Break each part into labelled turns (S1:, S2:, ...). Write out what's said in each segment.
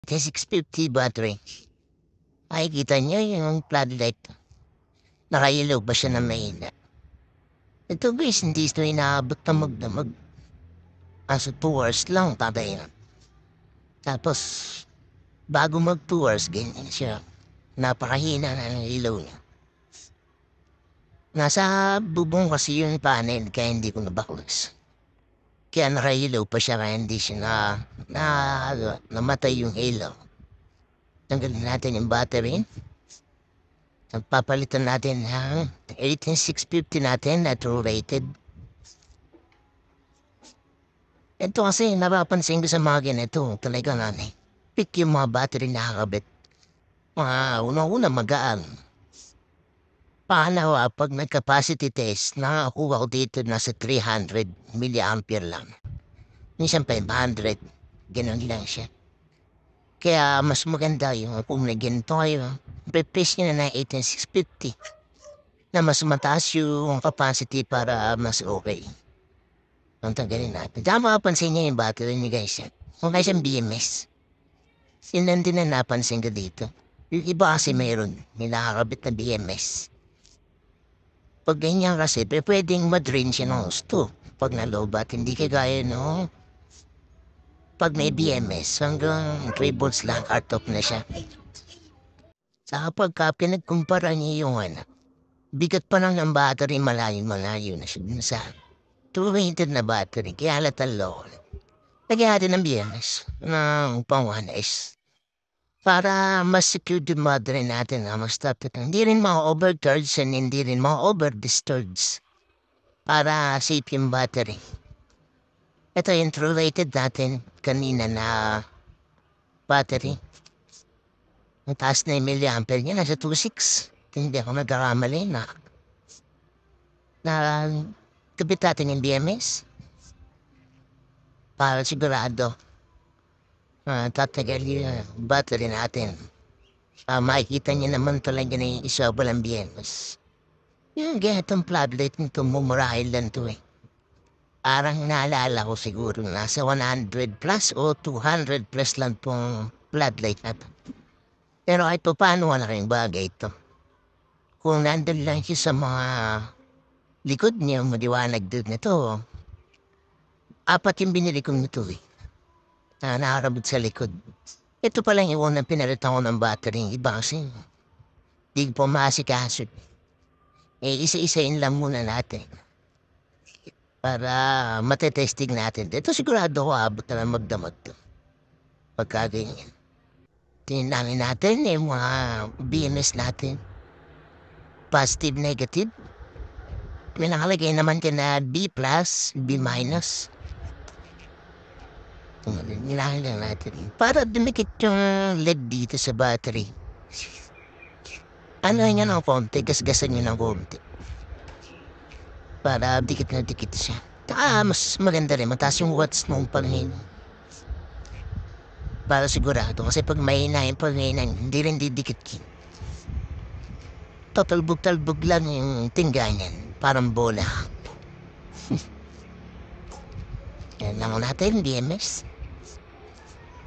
S1: T650 battery. Makikita niyo yung floodlight. Nakailaw ba siya na mahina? Ito guys, hindi ito inaabot na magdamag. Kaso 2 hours lang, tatay na. Tapos, bago mag 2 hours, ganyan siya. Napakahina na ng ilaw niya. Nasa bubong kasi yung panel, kaya hindi ko nabaklas. Kaya nakailaw pa siya, kaya hindi siya namatay yung ilaw. Tanggalin natin yung battery. Papalitan natin ang 18650 natin na true rated. Ito kasi napapansin ko sa mga ganito, talaga nga pick yung mga battery na nakakabit. Mga unang-una magaan. Pangalawa, pag nag-capacity test, nakakuha ko dito nasa 300 milliampere lang. Minsan 500, ganun lang siya. Kaya mas maganda yung kung na ganito kayo, replace nyo na ng 18650 na mas mataas yung capacity para mas okay. Ang tanggalin natin. Tsaka mapapansin niya yung battery ni guys. Kung guys ang BMS. Sinan din na napansin ko dito. Yung iba kasi mayroon. May nakakabit na BMS. Pag ganyan kasi, pwedeng madrain siya ng gusto. Pag nalobat, hindi kagaya no. Pag may BMS, hanggang 3 volts lang, cut off na siya. Saka pagka pinagkumpara niya yung bigat pa lang ng battery, malayo na siya dun sa 2-rated na battery, kaya halatang low. Lagyan natin ng BMS ng pang 1S. Para mas secure yung battery natin na mas tapos. Hindi rin ma-overcharge and hindi rin ma-over-discharge. Para safe yung battery. Ito yung true rated natin kanina na battery. Ang taas na yung milliampere niya, nasa 2.6. Hindi ako nagkakamali na kapit natin yung BMS. Para sigurado tatagal yung battery natin. Makikita niyo naman talaga na yung isa walang BMS. Yung ganitong floodlight nito, mumurahin lang to eh. Parang naalala ko siguro nasa 100 plus o 200 plus lang pong floodlight na to. Pero kahit pa paano wala kayong bagay ito. Kung nandun lang siya sa mga likod niya, maliwanag doon na to. 4 yung binili kong nito eh. Nakarabot sa likod. Ito pa lang yung unang pinalitan ko ng battery. Iba kasi, di ko maasikaso. Isa-isain lang muna natin. Para matetesting natin. Ito sigurado ko abot na lang magdamag to. Pagka ganyan. Tingnan natin yung mga BMS natin. Positive, negative. May nakalagay naman ka na B+, B-. Nilangin lang natin. Para dumikit yung LED dito sa battery. Ano nga ng konti, gasgasan nyo ng konti. Para dikit na dikit siya. Mas maganda rin, mataas yung watts ng pangin. Para sigurado, kasi pag mahina yung panginan, hindi rin didikit yun. Tatalbog-talbog lang yung tingganyan, parang bola. Yan lang natin, BMS.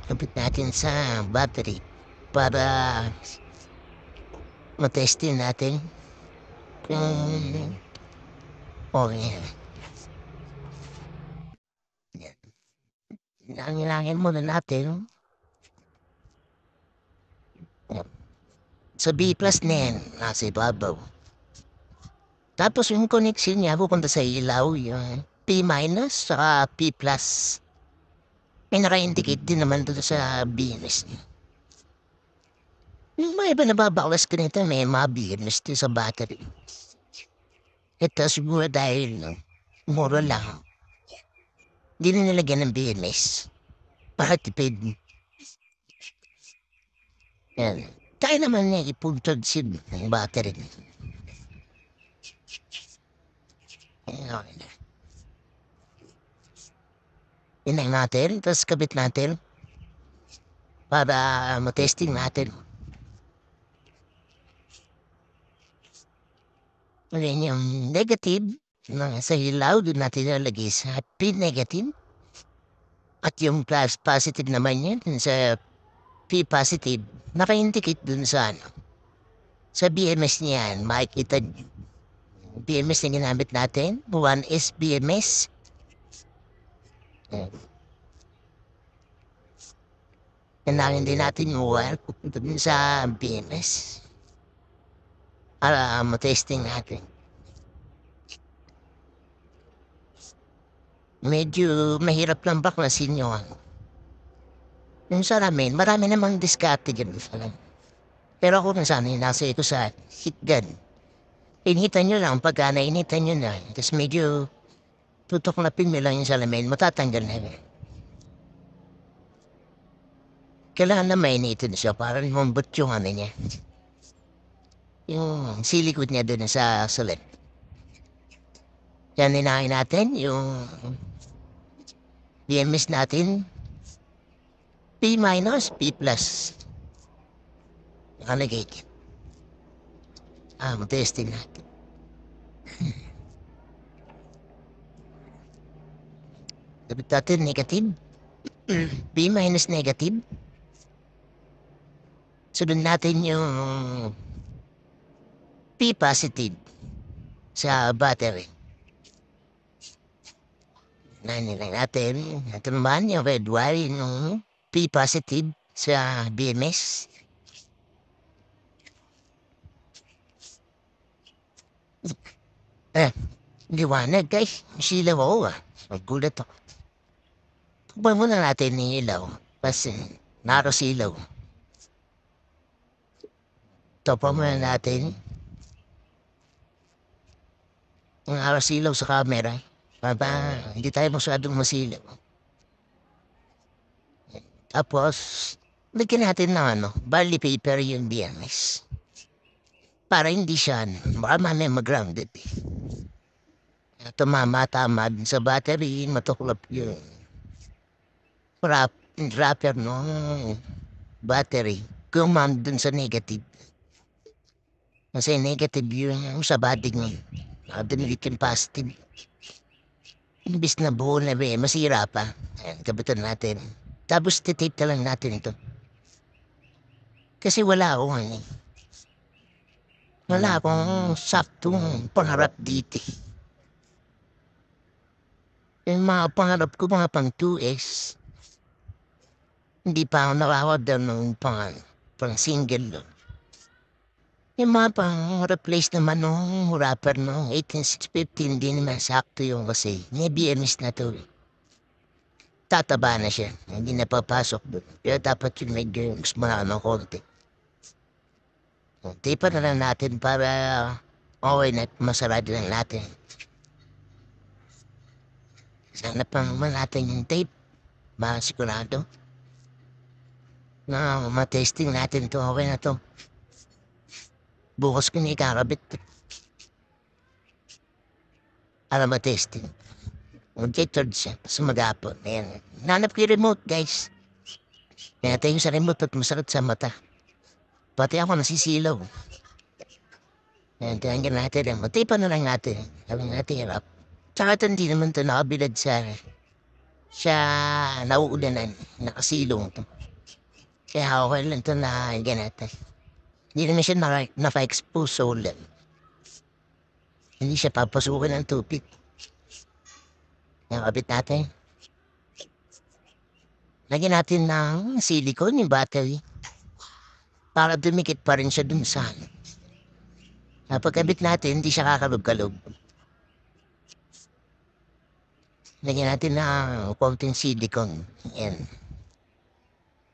S1: Kapit natin sa battery para matestin natin kung okay. Langin-langin muna natin. Sa B plus na yan, nasa ibabaw. Tapos yung connection niya pupunta sa ilaw, yung P minus saka P plus. May naka-indicate din naman doon sa BMS niya. Yung mga iba nababaklas ko nito, may mga BMS din sa battery. Ito siguro dahil mura lang. Hindi na nilagyan ng BMS. Para tipid. Yan. Kaya naman niya ipuntod ng battery. Yan. Inang natin, tapos kabit natin. Para matesting natin. Ngayon yung negative sa ilaw, doon natin nalagay sa P negative. At yung plus positive naman yan sa P positive, naka-indicate dun sa ano, sa BMS niyan, makikita niyo. BMS na ginamit natin, 1S BMS. Kailangan din natin yung wire pupunta dun sa BMS para matesting natin. Medyo mahirap lang baklasin yun. Yung sa ramen, marami namang diskarte dyan. Pero ako kung saan nasa ko sa heat gun. Initan nyo lang pagka nainitan nyo na. Tapos medyo tutuklapin mo lang yung salamin, matatanggal na yun. Kailangan na mainitin siya para lumambot yung ano niya. Yung silikod niya dun sa sulit. Yan ninahin natin yung BMS natin. P minus, P plus. Nakalagay. Testing natin. Dapat natin negative. B minus negative. Sunod natin yung P positive sa battery. Nanilang natin. Ito naman yung red wire yung P positive sa BMS. Liwanag guys. Silaw ako Magulat ako. Tukpan muna natin yung ilaw. Kasi naros ilaw. Tukpan muna natin yung aros ilaw sa camera. Para hindi tayo masyadong masilaw. Tapos, lagyan natin ng barley paper yung BMS. Para hindi siya, baka mamaya mag-grounded Tumama-tama sa battery, matuklap yung wrapper no battery. Kumam dun sa negative. Kasi negative yung sa body niya. Dinilit yung positive. Imbis na buo na masira pa. Ayan, kabitan natin. Tapos titape na lang natin ito. Kasi wala akong wala akong saktong pangarap dito. Yung mga pangarap ko, mga pang 2S, hindi pa ako nakaka-order ng pang single. Yung mga pang replace naman nung wrapper nung 18650, hindi naman sakto yung kasi may BMS na to. Tataba na siya, hindi na papasok doon. Pero dapat yung medyo mas ng konti. Tipa na lang natin para okay na masarado lang natin. Sana pang natin yung tape. Masigurado. Na matesting natin to. Okay na to. Bukas ko na ikakabit. Para matesting. Mag-jetard siya. Sa mag-apon. Ayan. Nanap ko yung remote guys. Kaya tayo sa remote at masarap sa mata. Pati ako nasisilaw. Ayan, tingnan natin ang matipan na lang natin. Sabi natin hirap. Tsaka ito hindi naman ito nakabilad sa nauulanan. Nakasilong ito. Kaya okay lang ito na natin. Hindi naman siya naka-expose sa ulan. Hindi siya papasukin ng tubig. Nakabit natin. Lagyan natin ng silicone yung battery. Para dumikit pa rin siya dun sa pagkabit natin, hindi siya kakalog-kalog. Lagyan natin ng konting silicone. Yan.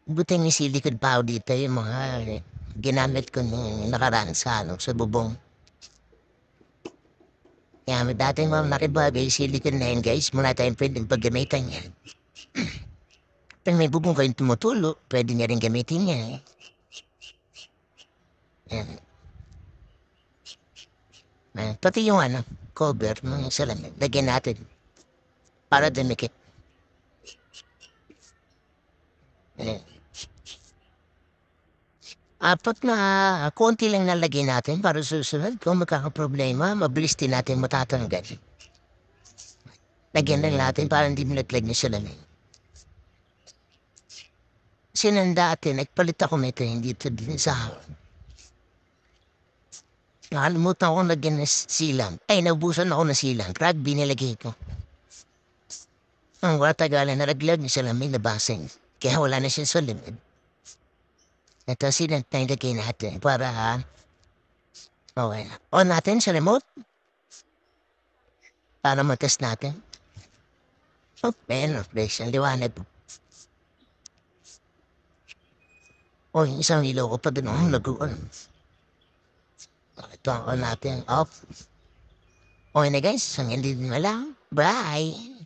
S1: Buti yung silicone pa dito yung mga ginamit ko nung nakaraan sa bubong. Kaya may dating mga nakibagay silicone na yun guys, muna tayong pwedeng paggamitan yan. Pag may bubong kayong tumutulo, pwede niya rin gamitin yan. Yan. Pati yung cover ng salamin, lagyan natin para dumikit. Apat na konti lang nalagay natin para susunod kung magkakaproblema, mabilis din natin matatanggal. Lagyan lang natin para hindi malaglag na salamin. sinanda dati, nagpalit ako nito dito din sa nakalimutan ko lagyan ng silang. Ay, naubusan ako ng silang. Rugby nilagay ko. Ang watagalan nalaglag niya sa lamig na basing. Kaya wala na siya sa limit. Ito silang na ilagay natin para okay. On natin sa remote. Para matest natin. Oh, meron, fresh. Ang liwanag. O, yung isang ilaw ko pa din ako nag-on. Ito ang on natin. Off. Okay na guys, hanggang dito na lang. Bye!